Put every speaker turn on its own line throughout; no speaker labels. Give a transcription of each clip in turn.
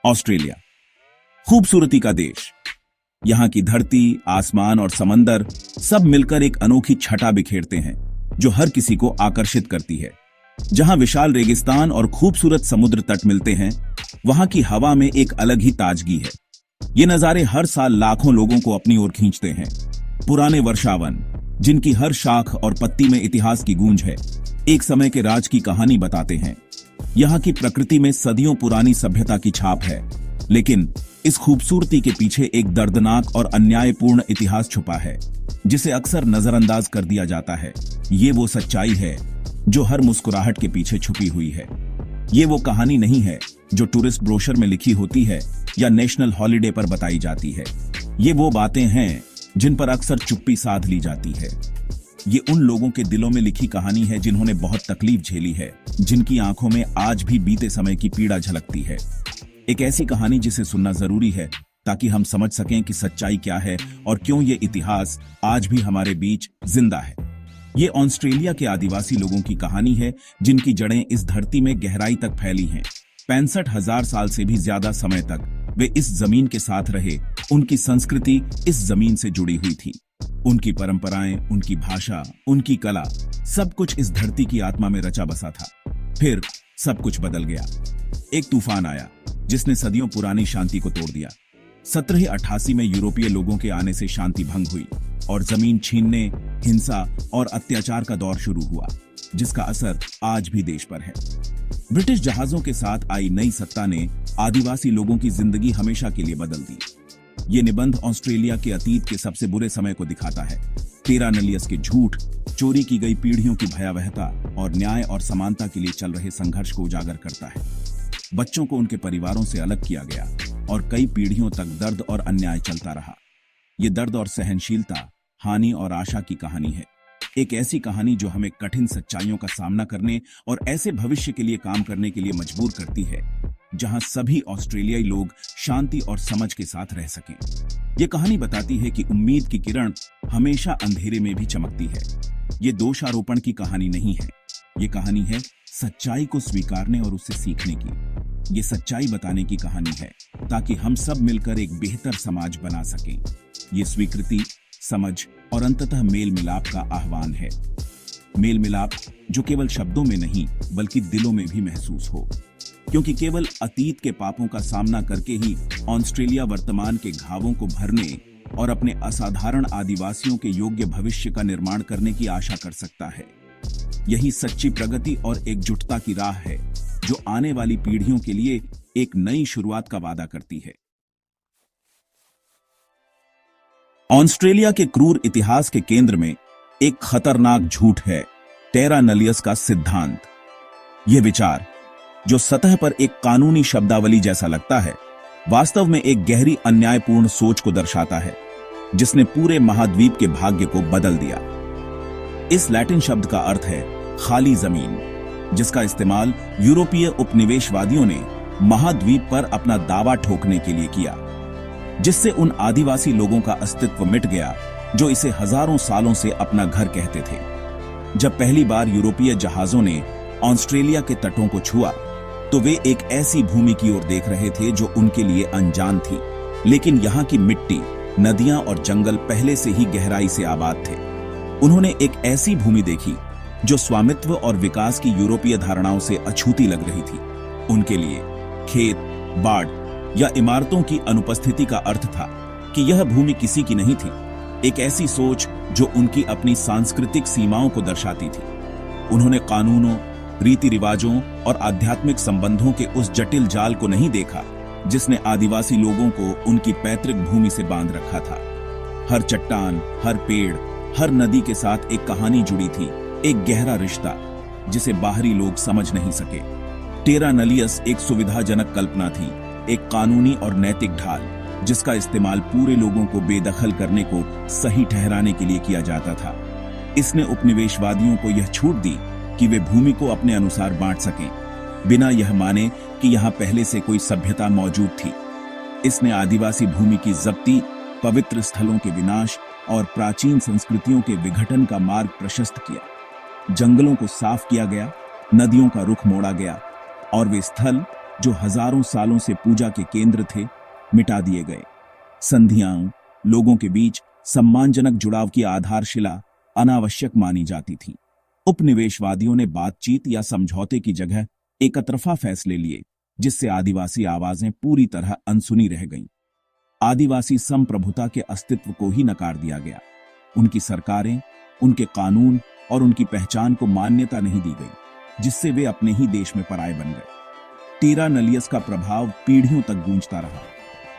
Australia, खूबसूरती का देश। यहां की धरती, आसमान और समंदर सब मिलकर एक अनोखी छटा बिखेरते हैं जो हर किसी को आकर्षित करती है। जहां विशाल रेगिस्तान और खूबसूरत समुद्र तट मिलते हैं, वहां की हवा में एक अलग ही ताजगी है। ये नजारे हर साल लाखों लोगों को अपनी ओर खींचते हैं। पुराने वर्षावन, जिनकी हर शाख और पत्ती में इतिहास की गूंज है, एक समय के राज की कहानी बताते हैं। यहाँ की प्रकृति में सदियों पुरानी सभ्यता की छाप है, लेकिन इस खूबसूरती के पीछे एक दर्दनाक और अन्यायपूर्ण इतिहास छुपा है, जिसे अक्सर नजरअंदाज कर दिया जाता है। ये वो सच्चाई है जो हर मुस्कुराहट के पीछे छुपी हुई है। ये वो कहानी नहीं है जो टूरिस्ट ब्रोशर में लिखी होती है या नेशनल हॉलिडे पर बताई जाती है। ये वो बातें हैं जिन पर अक्सर चुप्पी साध ली जाती है। ये उन लोगों के दिलों में लिखी कहानी है जिन्होंने बहुत तकलीफ झेली है, जिनकी आंखों में आज भी बीते समय की पीड़ा झलकती है। एक ऐसी कहानी जिसे सुनना जरूरी है ताकि हम समझ सकें कि सच्चाई क्या है और क्यों ये इतिहास आज भी हमारे बीच जिंदा है। ये ऑस्ट्रेलिया के आदिवासी लोगों की कहानी है, जिनकी जड़ें इस धरती में गहराई तक फैली हैं। 65,000 साल से भी ज्यादा समय तक वे इस जमीन के साथ रहे। उनकी संस्कृति इस जमीन से जुड़ी हुई थी। उनकी परंपराएं, उनकी भाषा, उनकी कला, सब कुछ इस धरती की आत्मा में रचा बसा था। फिर सब कुछ बदल गया। एक तूफान आया जिसने सदियों पुरानी शांति को तोड़ दिया। 1788 में यूरोपीय लोगों के आने से शांति भंग हुई और जमीन छीनने, हिंसा और अत्याचार का दौर शुरू हुआ, जिसका असर आज भी देश पर है। ब्रिटिश जहाजों के साथ आई नई सत्ता ने आदिवासी लोगों की जिंदगी हमेशा के लिए बदल दी। ये निबंध ऑस्ट्रेलिया के अतीत के सबसे बुरे समय को दिखाता है। टेरा नलियस के झूठ, चोरी की गई पीढ़ियों की भयावहता और न्याय और समानता के लिए चल रहे संघर्ष को उजागर करता है। बच्चों को उनके परिवारों से अलग किया गया और कई पीढ़ियों तक दर्द और अन्याय चलता रहा। ये दर्द और सहनशीलता, हानि और आशा की कहानी है। एक ऐसी कहानी जो हमें कठिन सच्चाइयों का सामना करने और ऐसे भविष्य के लिए काम करने के लिए मजबूर करती है जहां सभी ऑस्ट्रेलियाई लोग शांति और समझ के साथ रह सकें। ये कहानी बताती है कि उम्मीद की किरण हमेशा अंधेरे में भी चमकती है। ये दोषारोपण की कहानी नहीं है। ये कहानी है सच्चाई को स्वीकारने और उससे सीखने की। ये सच्चाई बताने की कहानी है ताकि हम सब मिलकर एक बेहतर समाज बना सकें। ये स्वीकृति, समझ और अंततः मेल मिलाप का आह्वान है। मेल मिलाप जो केवल शब्दों में नहीं बल्कि दिलों में भी महसूस हो, क्योंकि केवल अतीत के पापों का सामना करके ही ऑस्ट्रेलिया वर्तमान के घावों को भरने और अपने असाधारण आदिवासियों के योग्य भविष्य का निर्माण करने की आशा कर सकता है। यही सच्ची प्रगति और एकजुटता की राह है जो आने वाली पीढ़ियों के लिए एक नई शुरुआत का वादा करती है। ऑस्ट्रेलिया के क्रूर इतिहास के केंद्र में एक खतरनाक झूठ है, टेरा नलियस का सिद्धांत। यह विचार, जो सतह पर एक कानूनी शब्दावली जैसा लगता है, वास्तव में एक गहरी अन्यायपूर्ण सोच को दर्शाता है जिसने पूरे महाद्वीप के भाग्य को बदल दिया। इस लैटिन शब्द का अर्थ है खाली जमीन, जिसका इस्तेमाल यूरोपीय उपनिवेशवादियों ने महाद्वीप पर अपना दावा ठोकने के लिए किया, जिससे उन आदिवासी लोगों का अस्तित्व मिट गया जो इसे हजारों सालों से अपना घर कहते थे। जब पहली बार यूरोपीय जहाजों ने ऑस्ट्रेलिया के तटों को छुआ तो वे एक ऐसी भूमि की ओर देख रहे थे जो उनके लिए अनजान थी, लेकिन यहाँ की मिट्टी, नदियां और जंगल पहले से ही गहराई से आबाद थे। उन्होंने एक ऐसी भूमि देखी जो स्वामित्व और विकास की यूरोपीय धारणाओं से अछूती लग रही थी। उनके लिए खेत, बाड़ या इमारतों की अनुपस्थिति का अर्थ था कि यह भूमि किसी की नहीं थी। एक ऐसी सोच जो उनकी अपनी सांस्कृतिक सीमाओं को दर्शाती थी। उन्होंने कानूनों, रीति रिवाजों और आध्यात्मिक संबंधों के उस जटिल जाल को नहीं देखा जिसने आदिवासी लोगों को उनकी पैतृक भूमि से बांध रखा था। हर चट्टान, हर पेड़, हर नदी के साथ एक कहानी जुड़ी थी, एक गहरा रिश्ता जिसे बाहरी लोग समझ नहीं सके। टेरा नलियस एक सुविधाजनक कल्पना थी, एक कानूनी और नैतिक ढाल जिसका इस्तेमाल पूरे लोगों को बेदखल करने को सही ठहराने के लिए किया जाता था। इसने उपनिवेशवादियों को यह छूट दी कि वे भूमि को अपने अनुसार बांट सकें, बिना यह माने कि यहाँ पहले से कोई सभ्यता मौजूद थी। इसने आदिवासी भूमि की जब्ती, पवित्र स्थलों के विनाश और प्राचीन संस्कृतियों के विघटन का मार्ग प्रशस्त किया। जंगलों को साफ किया गया, नदियों का रुख मोड़ा गया और वे स्थल जो हजारों सालों से पूजा के केंद्र थे, मिटा दिए गए। संधियां लोगों के बीच सम्मानजनक जुड़ाव की आधारशिला अनावश्यक मानी जाती थी। उपनिवेशवादियों ने बातचीत या समझौते की जगह एकतरफा फैसले लिए, जिससे आदिवासी आवाजें पूरी तरह अनसुनी रह गईं। आदिवासी संप्रभुता के अस्तित्व को ही नकार दिया गया। उनकी सरकारें, उनके कानून और उनकी पहचान को मान्यता नहीं दी गई, जिससे वे अपने ही देश में पराये बन गए। टेरा नलियस का प्रभाव पीढ़ियों तक गूंजता रहा।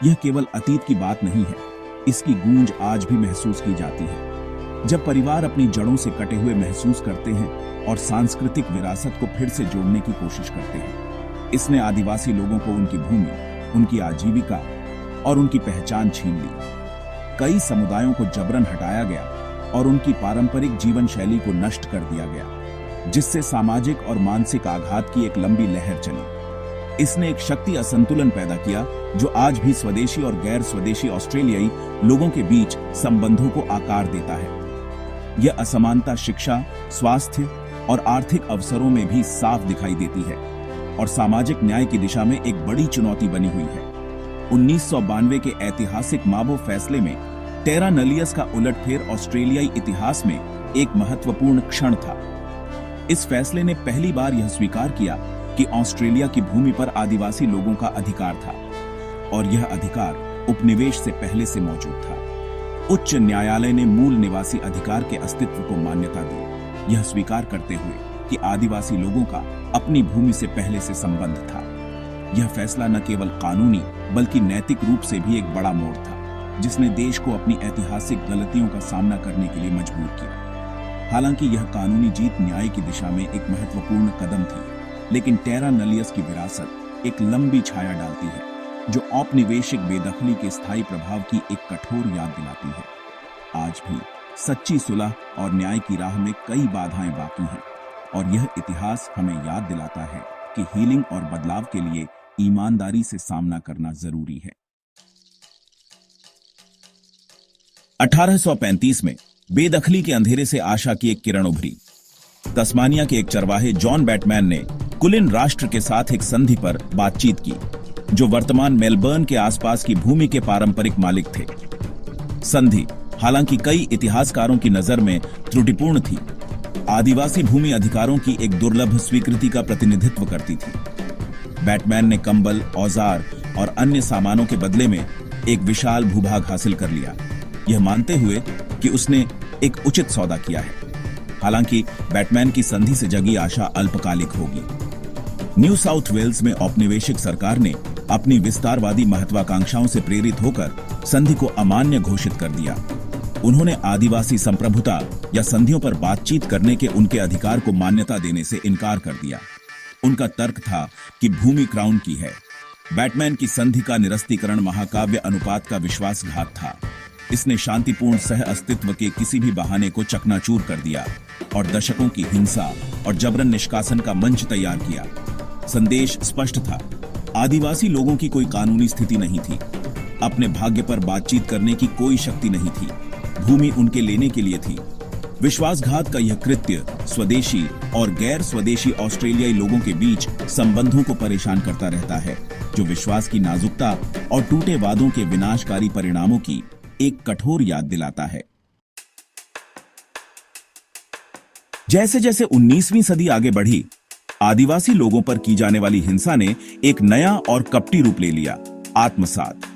यह केवल अतीत की बात नहीं है, इसकी गूंज आज भी महसूस की जाती है। जब परिवार अपनी जड़ों से कटे हुए महसूस करते हैं और सांस्कृतिक विरासत को फिर से जोड़ने की कोशिश करते हैं। इसने आदिवासी लोगों को उनकी भूमि, उनकी आजीविका और उनकी पहचान छीन ली। कई समुदायों को जबरन हटाया गया और उनकी पारंपरिक जीवन शैली को नष्ट कर दिया गया, जिससे सामाजिक और मानसिक आघात की एक लंबी लहर चली। इसने एक शक्ति असंतुलन पैदा किया, जो आज भी स्वदेशी और गैर स्वदेशी ऑस्ट्रेलियाई लोगों के बीच संबंधों को आकार देता है। यह असमानता शिक्षा, स्वास्थ्य और आर्थिक अवसरों में भी साफ दिखाई देती है और सामाजिक न्याय की दिशा में एक बड़ी चुनौती बनी हुई है। 1992 के ऐतिहासिक माबो फैसले में टेरा नलियस का उलटफेर ऑस्ट्रेलियाई इतिहास में एक महत्वपूर्ण क्षण था। इस फैसले ने पहली बार यह स्वीकार किया कि ऑस्ट्रेलिया की भूमि पर आदिवासी लोगों का अधिकार था और यह अधिकार उपनिवेश से पहले से मौजूद था। उच्च न्यायालय ने मूल निवासी अधिकार के अस्तित्व को मान्यता दी, यह स्वीकार करते हुए कि आदिवासी लोगों का अपनी भूमि से पहले से संबंध था। यह फैसला न केवल कानूनी बल्कि नैतिक रूप से भी एक बड़ा मोड़ था, जिसने देश को अपनी ऐतिहासिक गलतियों का सामना करने के लिए मजबूर किया। हालांकि यह कानूनी जीत न्याय की दिशा में एक महत्वपूर्ण कदम थी, लेकिन टेरा नलियस की विरासत एक लंबी छाया डालती है, जो औपनिवेशिक बेदखली के स्थायी प्रभाव की एक कठोर याद दिलाती है। आज भी सच्ची सुलह और न्याय की राह में कई बाधाएं बाकी हैं, और यह इतिहास हमें याद दिलाता है कि हीलिंग और बदलाव के लिए ईमानदारी से सामना करना जरूरी है। 1835 में बेदखली के अंधेरे से आशा की एक किरण उभरी। तस्मानिया के एक चरवाहे जॉन बैटमैन ने कुलिन राष्ट्र के साथ एक संधि पर बातचीत की, जो वर्तमान मेलबर्न के आसपास की भूमि के पारंपरिक मालिक थे। संधि, हालांकि कई इतिहासकारों की नजर में त्रुटिपूर्ण थी, आदिवासी भूमि अधिकारों की एक दुर्लभ स्वीकृति का प्रतिनिधित्व करती थी। बैटमैन ने कंबल, औजार और अन्य सामानों के बदले में एक विशाल भूभाग हासिल कर लिया, यह मानते हुए कि उसने एक उचित सौदा किया है। हालांकि बैटमैन की संधि से जगी आशा अल्पकालिक होगी। न्यू साउथ वेल्स में औपनिवेशिक सरकार ने अपनी विस्तारवादी महत्वाकांक्षाओं से प्रेरित होकर संधि को अमान्य घोषित कर दिया। उन्होंने आदिवासी संप्रभुता या संधियों पर बातचीत करने के उनके अधिकार को मान्यता देने से इनकार कर दिया। उनका तर्क था कि भूमि क्राउन की है। बैटमैन की संधि का निरस्तीकरण महाकाव्य अनुपात का विश्वासघात था। इसने शांतिपूर्ण सह अस्तित्व के किसी भी बहाने को चकनाचूर कर दिया और दशकों की हिंसा और जबरन निष्कासन का मंच तैयार किया। संदेश स्पष्ट था, आदिवासी लोगों की कोई कानूनी स्थिति नहीं थी, अपने भाग्य पर बातचीत करने की कोई शक्ति नहीं थी, भूमि उनके लेने के लिए थी। विश्वासघात का यह कृत्य स्वदेशी और गैर स्वदेशी ऑस्ट्रेलियाई लोगों के बीच संबंधों को परेशान करता रहता है, जो विश्वास की नाजुकता और टूटे वादों के विनाशकारी परिणामों की एक कठोर याद दिलाता है। जैसे जैसे 19वीं सदी आगे बढ़ी, आदिवासी लोगों पर की जाने वाली हिंसा ने एक नया और कपटी रूप ले लिया, आत्मसात।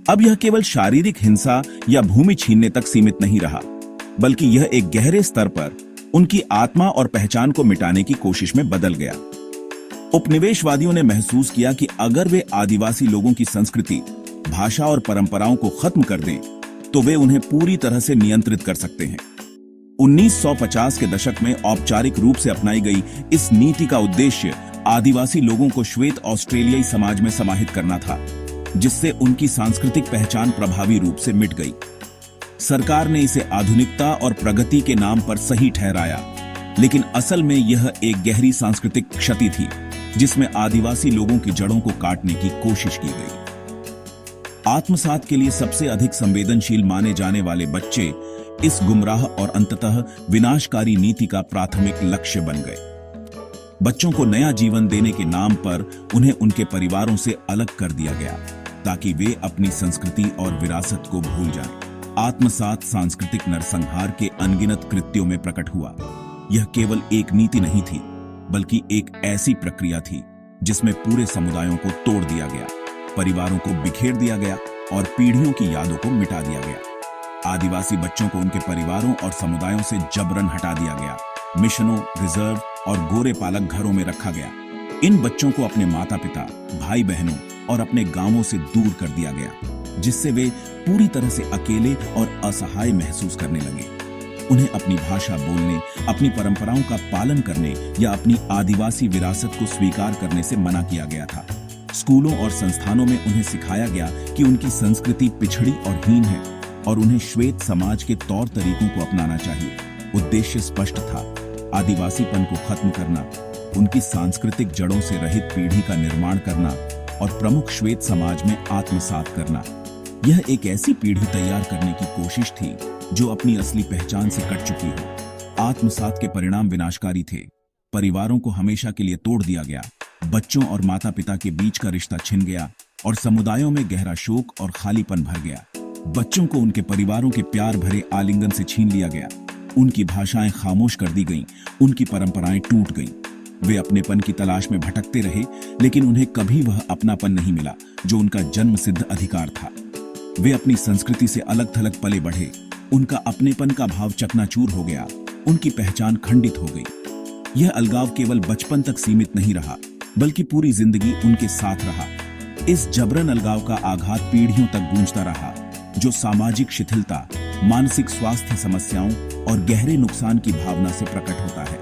अब यह केवल शारीरिक हिंसा या भूमि छीनने तक सीमित नहीं रहा, बल्कि यह एक गहरे स्तर पर उनकी आत्मा और पहचान को मिटाने की कोशिश में बदल गया। उपनिवेशवादियों ने महसूस किया कि अगर वे आदिवासी लोगों की संस्कृति, भाषा और परंपराओं को खत्म कर दें, तो वे उन्हें पूरी तरह से नियंत्रित कर सकते हैं। 1950 के दशक में औपचारिक रूप से अपनाई गई इस नीति का उद्देश्य आदिवासी लोगों को श्वेत ऑस्ट्रेलियाई समाज में समाहित करना था, जिससे उनकी सांस्कृतिक पहचान प्रभावी रूप से मिट गई। सरकार ने इसे आधुनिकता और प्रगति के नाम पर सही ठहराया, लेकिन असल में यह एक गहरी सांस्कृतिक क्षति थी, जिसमें आदिवासी लोगों की जड़ों को काटने की कोशिश की गई। आत्मसात के लिए सबसे अधिक संवेदनशील माने जाने वाले बच्चे इस गुमराह और अंततः विनाशकारी नीति का प्राथमिक लक्ष्य बन गए। बच्चों को नया जीवन देने के नाम पर उन्हें उनके परिवारों से अलग कर दिया गया ताकि वे अपनी संस्कृति और विरासत को भूल जाएं। आत्मसात सांस्कृतिक नरसंहार के अनगिनत कृत्यों में प्रकट हुआ। यह केवल एक नीति नहीं थी, बल्कि एक ऐसी प्रक्रिया थी जिसमें पूरे समुदायों को तोड़ दिया गया, परिवारों को बिखेर दिया गया और पीढ़ियों की यादों को मिटा दिया गया। आदिवासी बच्चों को उनके परिवारों और समुदायों से जबरन हटा दिया गया, मिशनों, रिजर्व और गोरे पालक घरों में रखा गया। इन बच्चों को अपने माता पिता, भाई बहनों और अपने गांवों से दूर कर दिया गया, जिससे वे पूरी तरह से अकेले और असहाय महसूस करने लगे। उन्हें अपनी भाषा बोलने, अपनी परंपराओं का पालन करने या अपनी आदिवासी विरासत को स्वीकार करने से मना किया गया था। स्कूलों और संस्थानों में उन्हें सिखाया गया कि उनकी संस्कृति पिछड़ी और हीन है और उन्हें श्वेत समाज के तौर तरीकों को अपनाना चाहिए। उद्देश्य स्पष्ट था, आदिवासीपन को खत्म करना, उनकी सांस्कृतिक जड़ों से रहित पीढ़ी का निर्माण करना और प्रमुख श्वेत समाज में आत्मसात करना। यह एक ऐसी पीढ़ी तैयार करने की कोशिश थी जो अपनी असली पहचान से कट चुकी हो। आत्मसात के परिणाम विनाशकारी थे। परिवारों को हमेशा के लिए तोड़ दिया गया, बच्चों और माता पिता के बीच का रिश्ता छिन गया और समुदायों में गहरा शोक और खालीपन भर गया। बच्चों को उनके परिवारों के प्यार भरे आलिंगन से छीन लिया गया, उनकी भाषाएं खामोश कर दी गईं, उनकी परंपराएं टूट गईं। वे अपनेपन की तलाश में भटकते रहे, लेकिन उन्हें कभी वह अपनापन नहीं मिला जो उनका जन्मसिद्ध अधिकार था। वे अपनी संस्कृति से अलग थलग पले बढ़े, उनका अपनेपन का भाव चकनाचूर हो गया, उनकी पहचान खंडित हो गई। यह अलगाव केवल बचपन तक सीमित नहीं रहा, बल्कि पूरी जिंदगी उनके साथ रहा। इस जबरन अलगाव का आघात पीढ़ियों तक गूंजता रहा, जो सामाजिक शिथिलता, मानसिक स्वास्थ्य समस्याओं और गहरे नुकसान की भावना से प्रकट होता है।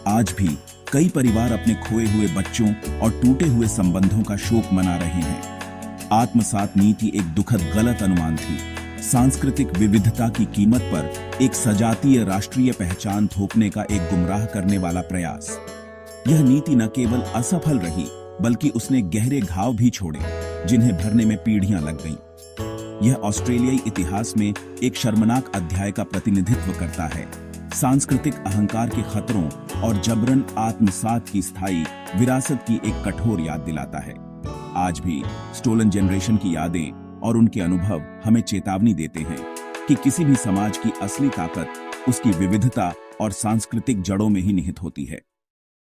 आज भी कई परिवार अपने खोए हुए बच्चों और टूटे हुए संबंधों का शोक मना रहे हैं। आत्मसात नीति एक दुखद गलत अनुमान थी, सांस्कृतिक विविधता की कीमत पर एक सजातीय राष्ट्रीय पहचान थोपने का एक गुमराह करने वाला प्रयास। यह नीति न केवल असफल रही, बल्कि उसने गहरे घाव भी छोड़े, जिन्हें भरने में पीढ़ियां लग गईं। यह ऑस्ट्रेलियाई इतिहास में एक शर्मनाक अध्याय का प्रतिनिधित्व करता है, सांस्कृतिक अहंकार के खतरों और जबरन आत्मसात की स्थायी विरासत की एक कठोर याद दिलाता है। आज भी स्टोलन जनरेशन की यादें और उनके अनुभव हमें चेतावनी देते हैं कि किसी भी समाज की असली ताकत उसकी विविधता और सांस्कृतिक जड़ों में ही निहित होती है।